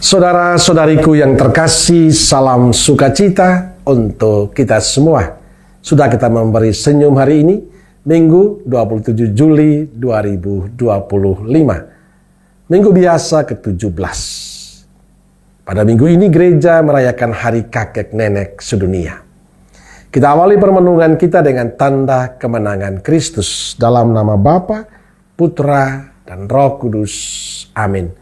Saudara-saudariku yang terkasih, salam sukacita untuk kita semua. Sudah kita memberi senyum hari ini, Minggu 27 Juli 2025. Minggu biasa ke-17. Pada minggu ini gereja merayakan Hari Kakek Nenek Sedunia. Kita awali permenungan kita dengan tanda kemenangan Kristus dalam nama Bapa, Putra, dan Roh Kudus. Amin.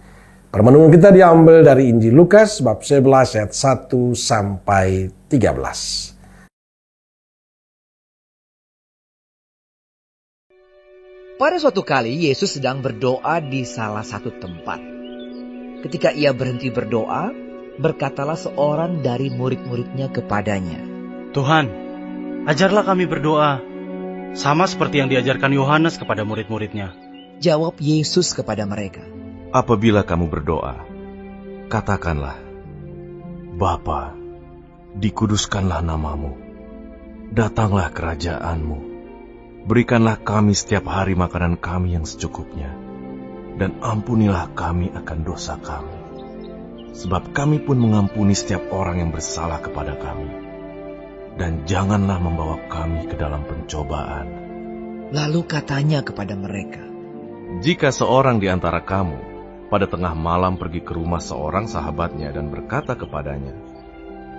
Permenungan kita diambil dari Injil Lukas bab 11 ayat 1 sampai 13. Pada suatu kali Yesus sedang berdoa di salah satu tempat. Ketika ia berhenti berdoa, berkatalah seorang dari murid-muridnya kepadanya, "Tuhan, ajarlah kami berdoa, sama seperti yang diajarkan Yohanes kepada murid-muridnya." Jawab Yesus kepada mereka, "Apabila kamu berdoa, katakanlah, Bapa, dikuduskanlah namamu, datanglah kerajaanmu, berikanlah kami setiap hari makanan kami yang secukupnya, dan ampunilah kami akan dosa kami, sebab kami pun mengampuni setiap orang yang bersalah kepada kami, dan janganlah membawa kami ke dalam pencobaan." Lalu katanya kepada mereka, "Jika seorang di antara kamu pada tengah malam pergi ke rumah seorang sahabatnya dan berkata kepadanya,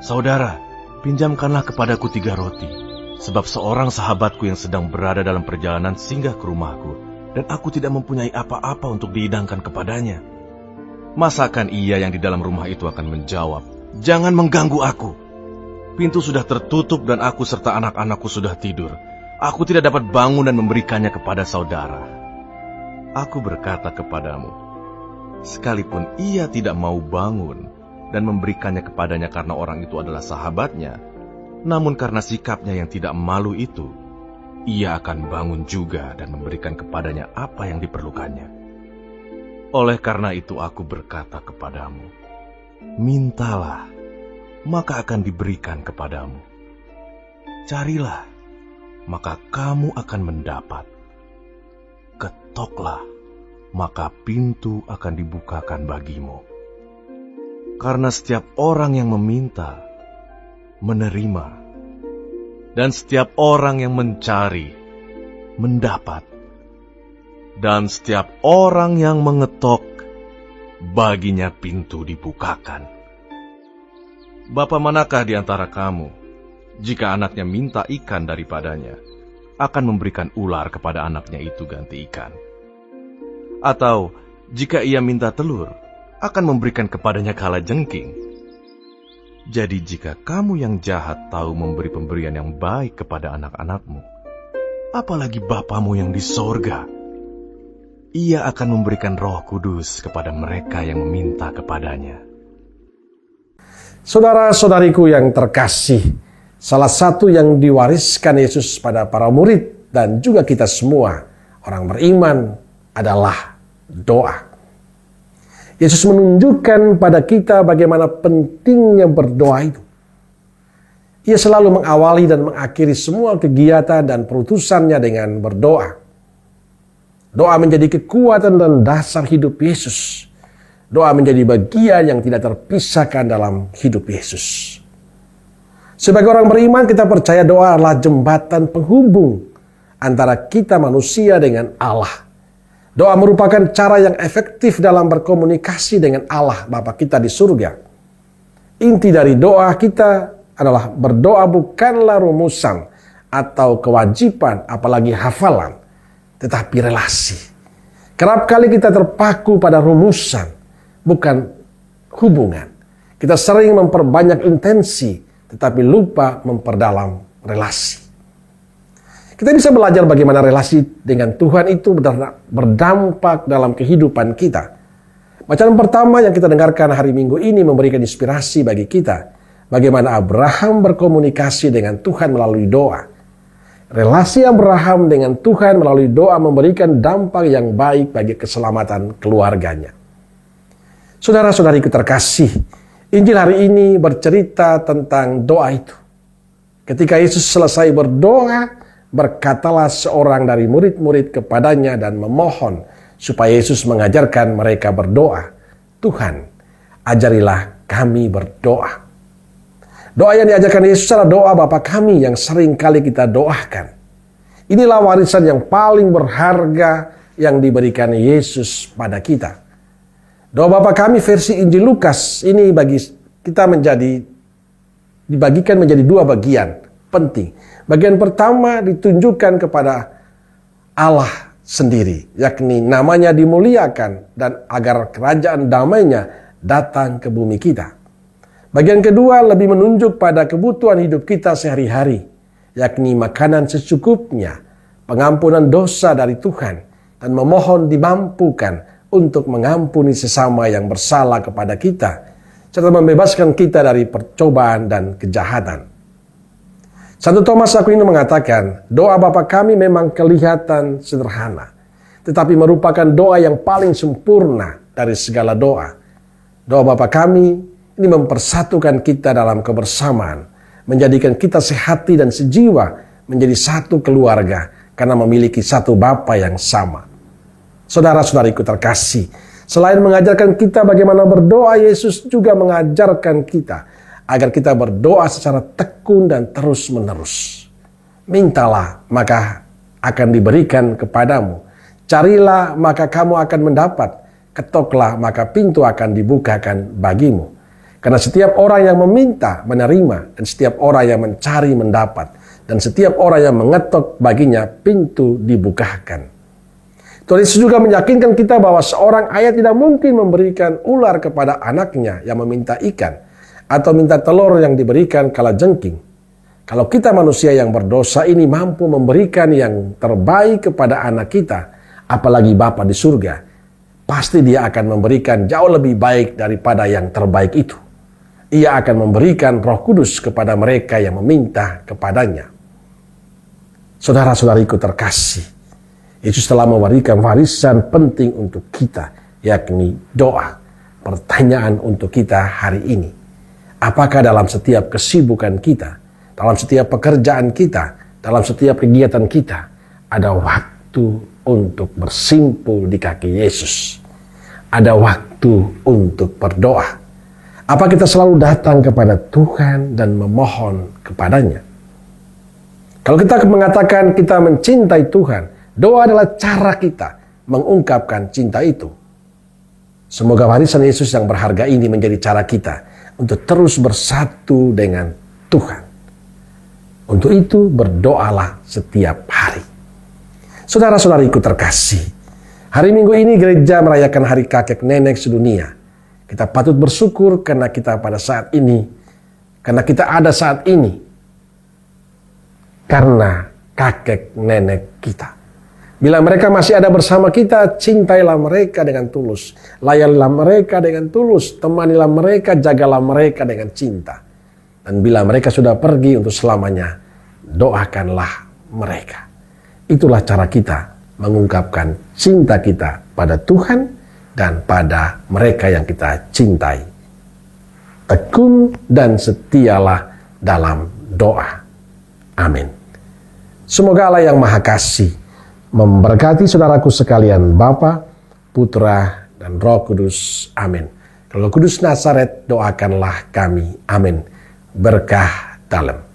'Saudara, pinjamkanlah kepadaku 3 roti, sebab seorang sahabatku yang sedang berada dalam perjalanan singgah ke rumahku, dan aku tidak mempunyai apa-apa untuk dihidangkan kepadanya.' Masakan ia yang di dalam rumah itu akan menjawab, 'Jangan mengganggu aku. Pintu sudah tertutup dan aku serta anak-anakku sudah tidur. Aku tidak dapat bangun dan memberikannya kepada saudara.' Aku berkata kepadamu, sekalipun ia tidak mau bangun dan memberikannya kepadanya karena orang itu adalah sahabatnya, namun karena sikapnya yang tidak malu itu, ia akan bangun juga dan memberikan kepadanya apa yang diperlukannya. Oleh karena itu aku berkata kepadamu, mintalah, maka akan diberikan kepadamu. Carilah, maka kamu akan mendapat. Ketoklah, maka pintu akan dibukakan bagimu. Karena setiap orang yang meminta, menerima, dan setiap orang yang mencari, mendapat, dan setiap orang yang mengetok, baginya pintu dibukakan. Bapa manakah di antara kamu, jika anaknya minta ikan daripadanya, akan memberikan ular kepada anaknya itu ganti ikan? Atau jika ia minta telur, akan memberikan kepadanya kalajengking? Jadi jika kamu yang jahat tahu memberi pemberian yang baik kepada anak-anakmu, apalagi Bapamu yang di sorga, ia akan memberikan Roh Kudus kepada mereka yang meminta kepadanya." Saudara-saudariku yang terkasih, salah satu yang diwariskan Yesus pada para murid dan juga kita semua, orang beriman, adalah doa. Yesus menunjukkan pada kita bagaimana pentingnya berdoa itu. Ia selalu mengawali dan mengakhiri semua kegiatan dan perutusannya dengan berdoa. Doa menjadi kekuatan dan dasar hidup Yesus. Doa menjadi bagian yang tidak terpisahkan dalam hidup Yesus. Sebagai orang beriman, kita percaya doa adalah jembatan penghubung antara kita manusia dengan Allah. Doa merupakan cara yang efektif dalam berkomunikasi dengan Allah Bapa kita di surga. Inti dari doa kita adalah berdoa bukanlah rumusan atau kewajiban, apalagi hafalan, tetapi relasi. Kerap kali kita terpaku pada rumusan, bukan hubungan. Kita sering memperbanyak intensi, tetapi lupa memperdalam relasi. Kita bisa belajar bagaimana relasi dengan Tuhan itu berdampak dalam kehidupan kita. Bacaan pertama yang kita dengarkan hari Minggu ini memberikan inspirasi bagi kita. Bagaimana Abraham berkomunikasi dengan Tuhan melalui doa. Relasi Abraham dengan Tuhan melalui doa memberikan dampak yang baik bagi keselamatan keluarganya. Saudara-saudariku terkasih, Injil hari ini bercerita tentang doa itu. Ketika Yesus selesai berdoa, berkatalah seorang dari murid-murid kepadanya dan memohon supaya Yesus mengajarkan mereka berdoa. "Tuhan, ajarilah kami berdoa. Doa yang diajarkan Yesus adalah doa Bapa kami yang sering kali kita doakan. Inilah warisan yang paling berharga yang diberikan Yesus pada kita. Doa Bapa kami versi Injil Lukas ini bagi kita dibagikan menjadi dua bagian penting. Bagian pertama ditunjukkan kepada Allah sendiri, yakni namanya dimuliakan dan agar kerajaan damainya datang ke bumi kita. Bagian kedua lebih menunjuk pada kebutuhan hidup kita sehari-hari, yakni makanan secukupnya, pengampunan dosa dari Tuhan, dan memohon dimampukan untuk mengampuni sesama yang bersalah kepada kita, serta membebaskan kita dari percobaan dan kejahatan. Santo Thomas Aquino mengatakan, doa Bapa kami memang kelihatan sederhana, tetapi merupakan doa yang paling sempurna dari segala doa. Doa Bapa kami ini mempersatukan kita dalam kebersamaan, menjadikan kita sehati dan sejiwa menjadi satu keluarga karena memiliki satu Bapa yang sama. Saudara-saudariku terkasih, selain mengajarkan kita bagaimana berdoa, Yesus juga mengajarkan kita agar kita berdoa secara tekun dan terus-menerus. Mintalah, maka akan diberikan kepadamu. Carilah, maka kamu akan mendapat. Ketoklah, maka pintu akan dibukakan bagimu. Karena setiap orang yang meminta, menerima. Dan setiap orang yang mencari, mendapat. Dan setiap orang yang mengetok baginya, pintu dibukakan. Tuhan Yesus juga meyakinkan kita bahwa seorang ayah tidak mungkin memberikan ular kepada anaknya yang meminta ikan. Atau minta telur yang diberikan kalajengking. Kalau kita manusia yang berdosa ini mampu memberikan yang terbaik kepada anak kita, apalagi Bapa di surga, pasti Dia akan memberikan jauh lebih baik daripada yang terbaik itu. Ia akan memberikan Roh Kudus kepada mereka yang meminta kepadanya. Saudara-saudariku terkasih, Yesus telah memberikan warisan penting untuk kita, yakni doa. Pertanyaan untuk kita hari ini, apakah dalam setiap kesibukan kita, dalam setiap pekerjaan kita, dalam setiap kegiatan kita, ada waktu untuk bersimpul di kaki Yesus? Ada waktu untuk berdoa? Apa kita selalu datang kepada Tuhan dan memohon kepadanya? Kalau kita mengatakan kita mencintai Tuhan, doa adalah cara kita mengungkapkan cinta itu. Semoga warisan Yesus yang berharga ini menjadi cara kita untuk terus bersatu dengan Tuhan. Untuk itu berdoalah setiap hari. Saudara-saudariku terkasih, hari Minggu ini gereja merayakan Hari Kakek Nenek Sedunia. Kita patut bersyukur karena kita pada saat ini, karena kita ada saat ini, karena kakek nenek kita. Bila mereka masih ada bersama kita, cintailah mereka dengan tulus. Layanilah mereka dengan tulus. Temanilah mereka, jagalah mereka dengan cinta. Dan bila mereka sudah pergi untuk selamanya, doakanlah mereka. Itulah cara kita mengungkapkan cinta kita pada Tuhan dan pada mereka yang kita cintai. Tekun dan setialah dalam doa. Amin. Semoga Allah yang Maha Kasih memberkati saudaraku sekalian, Bapa, Putra, dan Roh Kudus. Amin. Roh Kudus Nazaret, doakanlah kami. Amin. Berkah dalam.